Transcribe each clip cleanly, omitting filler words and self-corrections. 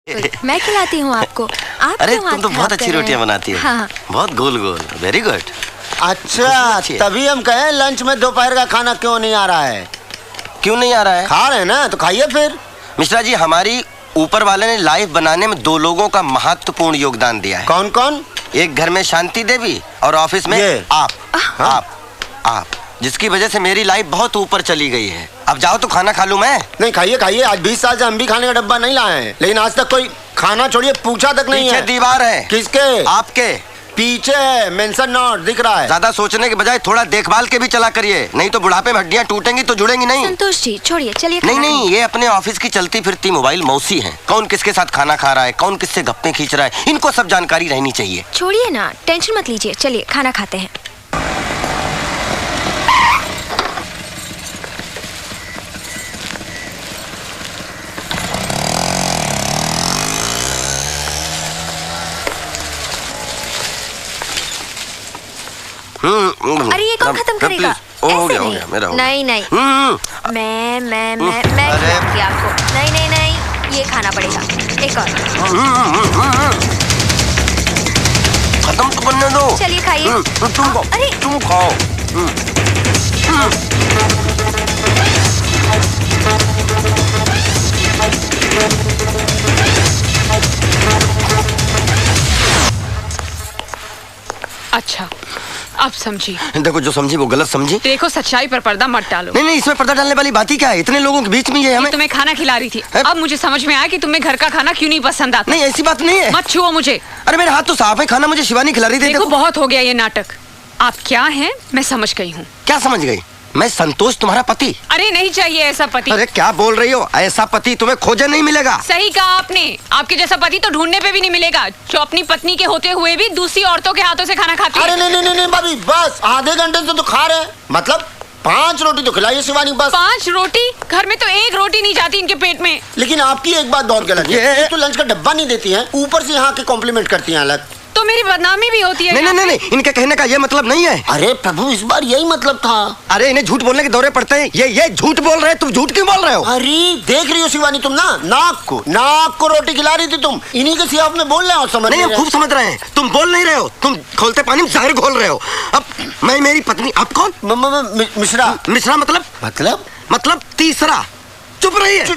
मैं खिलाती हूँ आपको। आप अरे क्यों तुम तो बहुत अच्छी रोटियां बनाती हो। हाँ। बहुत गोल गोल। Very good. अच्छा, तभी हम कहें लंच में दोपहर का खाना क्यों नहीं आ रहा है। क्यों नहीं आ रहा है? खा रहे हैं ना, तो खाइए फिर। मिश्रा जी, हमारी ऊपर वाले ने लाइफ बनाने में दो लोगों का महत्वपूर्ण योगदान दिया है। कौन कौन? एक घर में शांति देवी और ऑफिस में आप, जिसकी वजह से मेरी लाइफ बहुत ऊपर चली गई है। अब जाओ तो खाना खा लूं मैं। नहीं, खाइए खाइए। आज 20 साल से हम भी खाने का डब्बा नहीं लाए हैं, लेकिन आज तक कोई खाना छोड़िए पूछा तक नहीं है। पीछे दीवार है। किसके? आपके पीछे है, मेंशन नोट दिख रहा है। ज्यादा सोचने के बजाय थोड़ा देखभाल के भी चला करिए, नहीं तो बुढ़ापे में हड्डियां टूटेंगी तो जुड़ेंगी नहीं। संतोष जी छोड़िए, चलिए। नहीं, ये अपने ऑफिस की चलती फिरती मोबाइल मौसी है। कौन किसके साथ खाना खा रहा है, कौन किससे गप्पे खींच रहा है, इनको सब जानकारी रहनी चाहिए। छोड़िए ना, टेंशन मत लीजिए, चलिए खाना खाते हैं। अरे ये कौन खत्म करेगा? हो गया मेरा। नहीं मैं खिलाऊंगी आपको। नहीं, ये खाना पड़ेगा। एक और। खत्म तो करने दो। चलिए खाइए। तुम खाओ। अच्छा, अब समझी। देखो, जो समझी वो गलत समझी। देखो, सच्चाई पर पर्दा मत डालो। नहीं, इसमें पर्दा डालने वाली बात ही क्या है? इतने लोगों के बीच में ये हमें तुम्हें खाना खिला रही थी। अब मुझे समझ में आया कि तुम्हें घर का खाना क्यों नहीं पसंद आता। नहीं, ऐसी बात नहीं है। मत छुओ मुझे। अरे मेरे हाथ तो साफ है। खाना मुझे शिवानी खिला रही थी। देखो, बहुत हो गया ये नाटक। आप क्या हैं मैं समझ गई हूँ। क्या समझ गई? मैं संतोष, तुम्हारा पति। अरे नहीं चाहिए ऐसा पति। अरे क्या बोल रही हो? ऐसा पति तुम्हें खोजे नहीं मिलेगा। सही कहा आपने। आपके जैसा पति तो ढूंढने पे भी नहीं मिलेगा, जो अपनी पत्नी के होते हुए भी दूसरी औरतों के हाथों से खाना खाती है। अरे नहीं भाभी, बस आधे घंटे से तो खा रहे हैं। मतलब 5 रोटी तो खिलाइए शिवानी, बस। 5 रोटी? घर में तो 1 रोटी नहीं जाती इनके पेट में। लेकिन आपकी एक बात बहुत गलत है। तो लंच का डब्बा नहीं देती है, ऊपर से यहाँ के कॉम्प्लीमेंट करती हैं अलग। तो मेरी बदनामी भी होती है। नहीं, इनके कहने का ये मतलब नहीं है। अरे प्रभु, इस बार यही मतलब था। अरे इन्हें झूठ बोलने के दौरे पड़ते हैं। ये झूठ बोल रहे हैं। तुम झूठ क्यों बोल रहे हो? अरे देख रही हो शिवानी, तुम ना नाक को रोटी खिला रही थी तुम। इन्हीं के सियाफ में बोल रहे हो। समझ नहीं, हम खूब समझ रहे हैं। तुम बोल नहीं रहे हो, तुम खोलते पानी में जहर घोल रहे हो। अब मैं मेरी पत्नी, आप कौन? मिश्रा मतलब तीसरा। चुप रहिए। चलो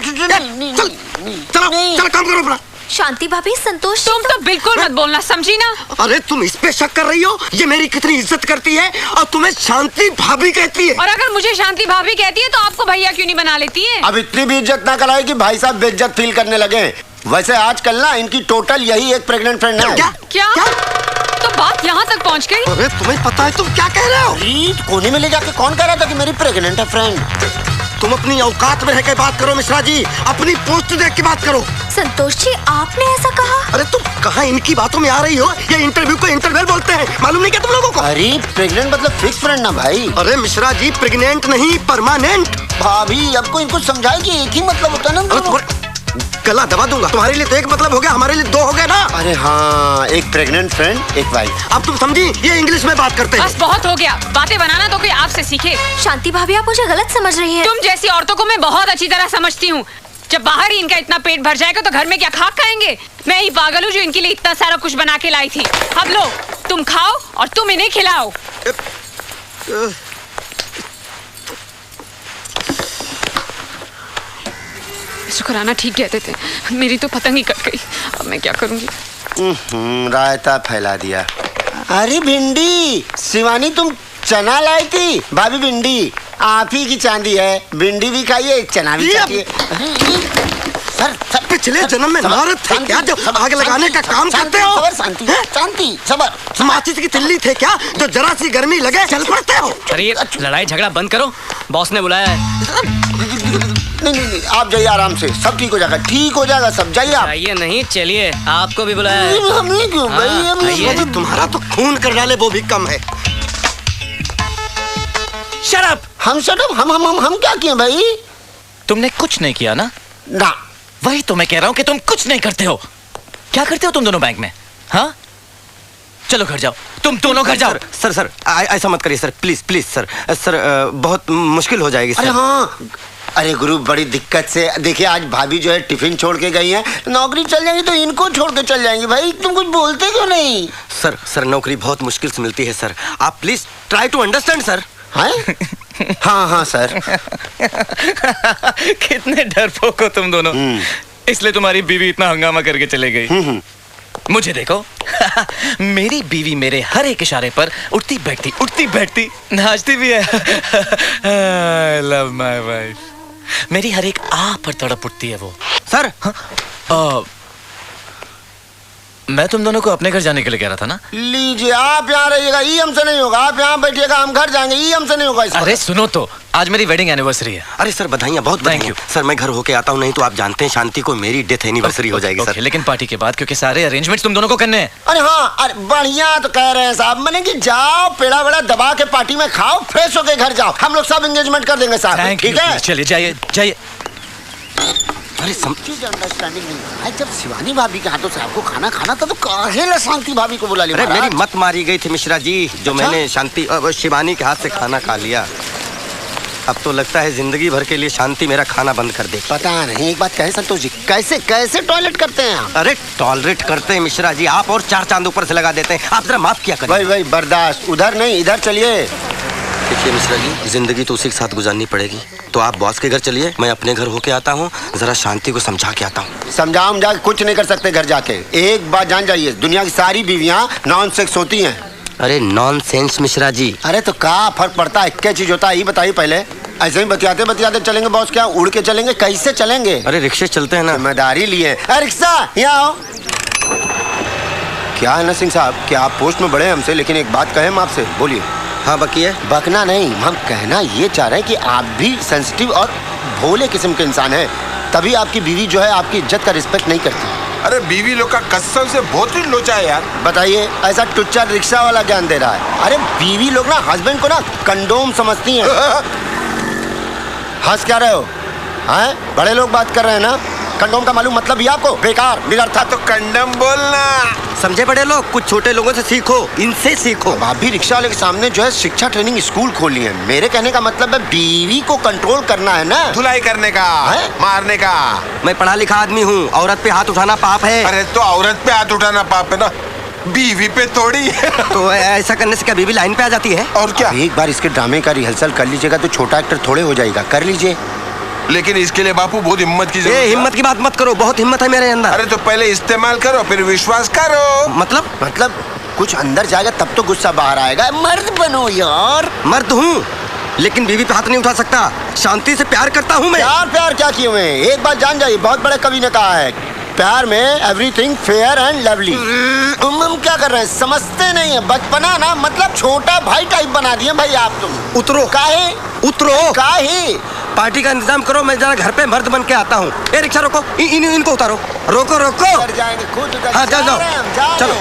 काम करो अपना। शांति भाभी, संतोष तुम तो बिल्कुल मत बोलना, समझी ना? अरे तुम इस पे शक कर रही हो? ये मेरी कितनी इज्जत करती है और तुम्हें शांति भाभी कहती है। और अगर मुझे शांति भाभी कहती है तो आपको भैया क्यों नहीं बना लेती है? अब इतनी भी इज्जत ना कराए कि भाई साहब बेइज्जत फील करने लगे। वैसे आजकल ना इनकी टोटल यही एक प्रेग्नेंट फ्रेंड है। क्या? तो बात यहाँ तक पहुँच गई? अरे तुम्हें पता है तुम क्या कह रहे हो? कोने में ले जाके कौन कह रहा था कि मेरी प्रेग्नेंट है फ्रेंड? तुम अपनी औकात में रह के बात करो मिश्रा जी। अपनी पोस्ट देख के बात करो। संतोष जी, आपने ऐसा कहा? अरे तुम कहाँ इनकी बातों में आ रही हो? ये इंटरव्यू को इंटरवल बोलते हैं, मालूम नहीं क्या तुम लोगों को? अरे प्रेग्नेंट मतलब फिक्स फ्रेंड ना भाई। अरे मिश्रा जी, प्रेग्नेंट नहीं, परमानेंट। भाभी अब को इनको समझाए कि एक ही मतलब होता है ना। गला दबा दूंगा। तुम्हारे लिए तो एक मतलब हो गया, हमारे लिए 2 हो गए ना। अरे हाँ, एक प्रेग्नेंट फ्रेंड, एक वाइफ। अब तुम समझी? ये इंग्लिश में बात करते हैं। बस बहुत हो गया। बातें बनाना तो कोई आपसे सीखे। शांति भाभी, आप मुझे गलत समझ रही हैं। तुम जैसी औरतों को मैं बहुत अच्छी तरह समझती हूँ। जब बाहर ही इनका इतना पेट भर जाएगा तो घर में क्या खाक खाएंगे? मैं ही पागल हूँ जो इनके लिए इतना सारा कुछ बना के लाई थी। अब लो, तुम खाओ और तुम इन्हें खिलाओ। शुक्राना ठीक कहते थे, मेरी तो पतंग ही कट गई। अब मैं क्या करूंगी? रायता फैला दिया। अरे भिंडी, शिवानी तुम चना लाई थी। भाभी भिंडी आप ही की चांदी है। भिंडी भी खाइए, चना भी खाइए। सर पिछले जन्म में नारद थे क्या, जब आग लगाने का काम करते हो? शांति सबर। माचिस की तिल्ली थे क्या, जो जरा सी गर्मी लगे चल पड़ते हो? अरे लड़ाई झगड़ा बंद करो, बॉस ने बुलाया है। नहीं, आप जाइए आराम से, सब ठीक हो जाएगा, सब जाइए आप। आइए नहीं, चलिए, आपको भी बुलाया है। हमें क्यों भाई? तुम्हारा तो खून कर डाले वो भी कम है। Shut up. हम क्या किए भाई? तुमने कुछ नहीं किया ना? ना। वही तो मैं कह रहा हूँ कि तुम कुछ नहीं करते हो। क्या करते हो तुम दोनों बैंक में? हाँ, चलो घर जाओ, तुम दोनों घर जाओ। सर ऐसा मत करिए सर, प्लीज सर। बहुत मुश्किल हो जाएगी सर। अरे हाँ, अरे गुरु बड़ी दिक्कत से देखिए, आज भाभी जो है टिफिन छोड़ के गई हैं, तो नौकरी चल जाएगी तो इनको छोड़ के चल जाएंगी। भाई तुम कुछ बोलते क्यों नहीं? सर नौकरी बहुत मुश्किल से मिलती है सर, आप please try to understand sir. हाँ सर। कितने डरपोक हो तुम दोनों, इसलिए तुम्हारी बीवी इतना हंगामा करके चले गई। मुझे देखो, मेरी बीवी मेरे हर एक इशारे पर उठती बैठती नाचती भी है। I love my wife। मेरी हर एक आ पर तड़प उठती है वो। सर मैं तुम दोनों को अपने घर जाने के लिए कह रहा था ना। लीजिए, आप यहाँ रहिएगा, ये हमसे नहीं होगा। आप यहाँ बैठिएगा, हम घर जाएंगे, ये हमसे नहीं होगा। अरे सुनो तो, आज मेरी वेडिंग एनिवर्सरी है। अरे सर बधाइयाँ, बहुत बधाइयाँ। सर मैं घर होके आता हूँ, नहीं तो आप जानते हैं शांति को मेरी डेथ एनिवर्सरी हो जाएगी सर। लेकिन पार्टी के बाद, क्योंकि सारे अरेंजमेंट्स तुम दोनों को करने हैं। अरे हाँ, अरे बढ़िया तो कह रहे हैं साहब, मैंने कि जाओ पेड़ा वेड़ा दबा के पार्टी में खाओ, फ्रेश होके घर जाओ, हम लोग सब एंगेजमेंट कर देंगे साहब। ठीक है, चलिए जाइए। अरे अंडरस्टैंडिंग नहीं भाई, जब शिवानी भाभी के हाथों से आपको खाना खाना था तो काहे शांति भाभी को बुला लिया? अरे मेरी मत मारी गई थी मिश्रा जी, जो मैंने शांति शिवानी के हाथ से खाना खा लिया। अब तो लगता है जिंदगी भर के लिए शांति मेरा खाना बंद कर दे। पता नहीं, एक बात कहे संतोष जी, कैसे टॉयलेट करते हैं आप? अरे टॉलरेट करते हैं मिश्रा जी, आप और 4 चांद ऊपर से लगा देते हैं। आप जरा माफ किया करिए। भाई बर्दाश्त, उधर नहीं इधर चलिए। देखिए मिश्रा जी, जिंदगी तो उसी के साथ गुजारनी पड़ेगी, तो आप बॉस के घर चलिए, मैं अपने घर होके आता हूँ, जरा शांति को समझा के आता हूँ। समझा कुछ नहीं कर सकते घर जाके। एक बात जान जाइए, दुनिया की सारी बीवियाँ नॉन सेक्स होती हैं। अरे नॉनसेंस मिश्रा जी। अरे तो क्या फर्क पड़ता है, क्या चीज होता है ये बताइए पहले। ऐसे ही बतियाते चलेंगे बॉस? क्या उड़ के चलेंगे, कैसे चलेंगे? अरे रिक्शे चलते हैं ना। जिम्मेदारी लिए। अरे रिक्शा यहाँ आओ। क्या है ना सिंह साहब, क्या आप पोस्ट में बड़े हैं हमसे, लेकिन एक बात कहें हम आपसे, बोलिए। हाँ बकिए। बकना नहीं, हम कहना ये चाह रहे हैं कि आप भी सेंसिटिव और भोले किस्म के इंसान हैं, तभी आपकी बीवी जो है आपकी इज्जत का रिस्पेक्ट नहीं करती। अरे बीवी लोग का कसम से बहुत ही लोचा है यार। बताइए, ऐसा टुच्चा रिक्शा वाला ज्ञान दे रहा है। अरे बीवी लोग ना हस्बैंड को ना कंडोम समझती हैं। हंस क्या रहे हो? हैं? बड़े लोग बात कर रहे हैं ना। कंडोम का मालूम मतलब ही आपको? बेकार निरर्थक। तो कंडम बोलना। समझे बड़े लोग, कुछ छोटे लोगों से सीखो, इनसे सीखो। आप भी रिक्शा वाले के सामने जो है शिक्षा ट्रेनिंग स्कूल खोली है। मेरे कहने का मतलब है बीवी को कंट्रोल करना है ना, धुलाई करने का है? मारने का। मैं पढ़ा लिखा आदमी हूँ, औरत पे हाथ उठाना पाप है। अरे तो औरत पे हाथ उठाना पाप है ना, बीवी पे थोड़ी। तो ऐसा करने से क्या बीवी लाइन पे आ जाती है? और क्या? एक बार इसके ड्रामे का रिहर्सल कर लीजिएगा तो छोटा एक्टर थोड़े हो जाएगा, कर लीजिए। लेकिन इसके लिए बापू बहुत हिम्मत की जरूरत है। हिम्मत की बात मत करो, बहुत हिम्मत है मेरे अंदर। अरे तो पहले इस्तेमाल करो फिर विश्वास करो। मतलब कुछ अंदर जाएगा तब तो गुस्सा बाहर आएगा। मर्द बनो यार। मर्द हूँ, लेकिन बीवी पे हाथ नहीं उठा सकता। शांति से प्यार करता हूँ मैं। प्यार क्या किए हुए? एक बात जान जाइए, बहुत बड़े कवि ने कहा है, प्यार में एवरीथिंग फेयर एंड लवली। तुम क्या कर रहे हैं, समझते नहीं है। बचपना ना मतलब छोटा भाई टाइप बना दिए भाई आप। तुम उतरो। काहे उतरो? काहे? पार्टी का इंतजाम करो, मैं जरा घर पे मर्द बन के आता हूँ। ए रिक्शा रोको, इनको उतारो। रोको। उतर जाएंगे खुद। हाँ जाओ। चलो।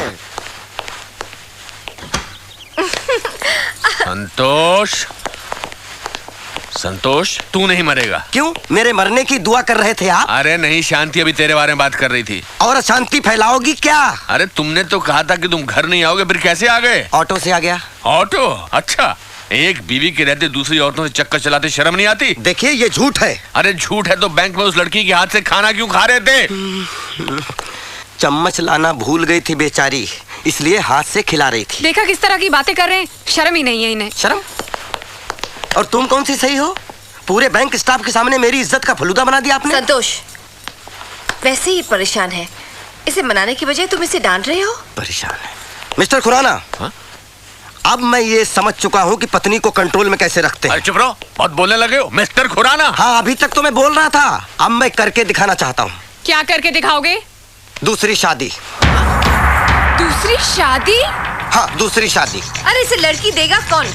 संतोष, तू नहीं मरेगा। क्यों? मेरे मरने की दुआ कर रहे थे आप? अरे नहीं, शांति अभी तेरे बारे में बात कर रही थी। और अशांति फैलाओगी क्या? अरे तुमने तो कहा था कि तुम घर नहीं आओगे, फिर कैसे आ गए? ऑटो से आ गया। ऑटो? अच्छा, एक बीवी के रहते दूसरी औरतों से चक्कर चलाते शर्म नहीं आती? देखिए ये झूठ है। अरे झूठ है तो बैंक में उस लड़की के हाथ से खाना क्यों खा रहे थे? चम्मच लाना भूल गई थी बेचारी, इसलिए हाथ से खिला रही थी। देखा किस तरह की बातें कर रहे हैं, शर्म ही नहीं है इन्हें। शर्म? और तुम कौन सी सही हो? पूरे बैंक स्टाफ के सामने मेरी इज्जत का फलूदा बना दिया आपने। संतोष वैसे ही परेशान है, इसे मनाने की बजाय तुम इसे डांट रहे हो। परेशान है मिस्टर खुराना। अब मैं ये समझ चुका हूँ कि पत्नी को कंट्रोल में कैसे रखते हैं। चुप रहो, बहुत बोलने लगे हो मिस्टर खुराना। हाँ अभी तक तो मैं बोल रहा था, अब मैं करके दिखाना चाहता हूँ। क्या करके दिखाओगे? दूसरी शादी। दूसरी शादी? हाँ दूसरी शादी। अरे इसे लड़की देगा कौन?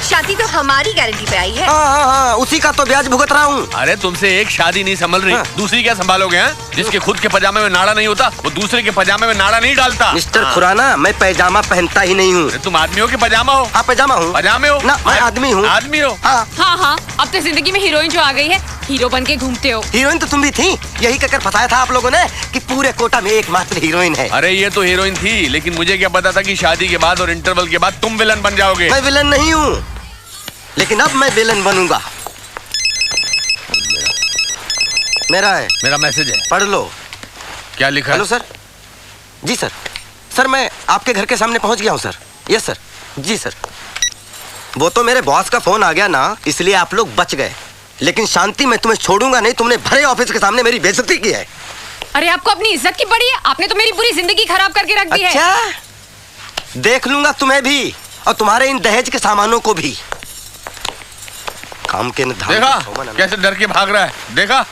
शादी तो हमारी गारंटी पे आई है। हाँ, उसी का तो ब्याज भुगत रहा हूँ। अरे तुमसे एक शादी नहीं संभल रही, हाँ। दूसरी क्या संभालोगे? हैं? जिसके खुद के पजामे में नाड़ा नहीं होता वो दूसरे के पजामे में नाड़ा नहीं डालता। मिस्टर खुराना, मैं पैजामा पहनता ही नहीं हूँ। तुम आदमी हो कि पजामा हो? हाँ पैजामा हूँ। पजामे हो ना, मैं आदमी हूँ। आदमी हो? हाँ, अब तो जिंदगी में हीरोइन जो आ गई है, हीरो बन के घूमते हो। हीरोइन तो तुम भी थी, यही कहकर फंसाया था आप लोगों ने कि पूरे कोटा में एकमात्र हीरोइन है। अरे ये तो हीरोइन थी, लेकिन मुझे क्या पता था कि शादी के बाद और इंटरवल के बाद तुम विलन बन जाओगे। मैं विलन नहीं हूँ, लेकिन अब मैं विलन बनूंगा। मेरा है। मेरा मैसेज है। पढ़ लो। क्या लिखा? Hello sir. जी सर। सर मैं आपके घर के सामने पहुंच गया हूं सर। Yes sir. जी सर। वो तो मेरे बॉस का फोन आ गया ना, इसलिए आप लोग बच गए, लेकिन शांति मैं तुम्हें छोड़ूंगा नहीं। तुमने भरे ऑफिस के सामने मेरी बेइज्जती की है। अरे आपको अपनी इज्जत की पड़ी है? आपने तो मेरी पूरी जिंदगी खराब करके रख दी है। अच्छा, देख लूंगा तुम्हें भी और तुम्हारे इन दहेज के सामानों को भी। काम के न धाम देखा के कैसे डर के भाग रहा है, देखा?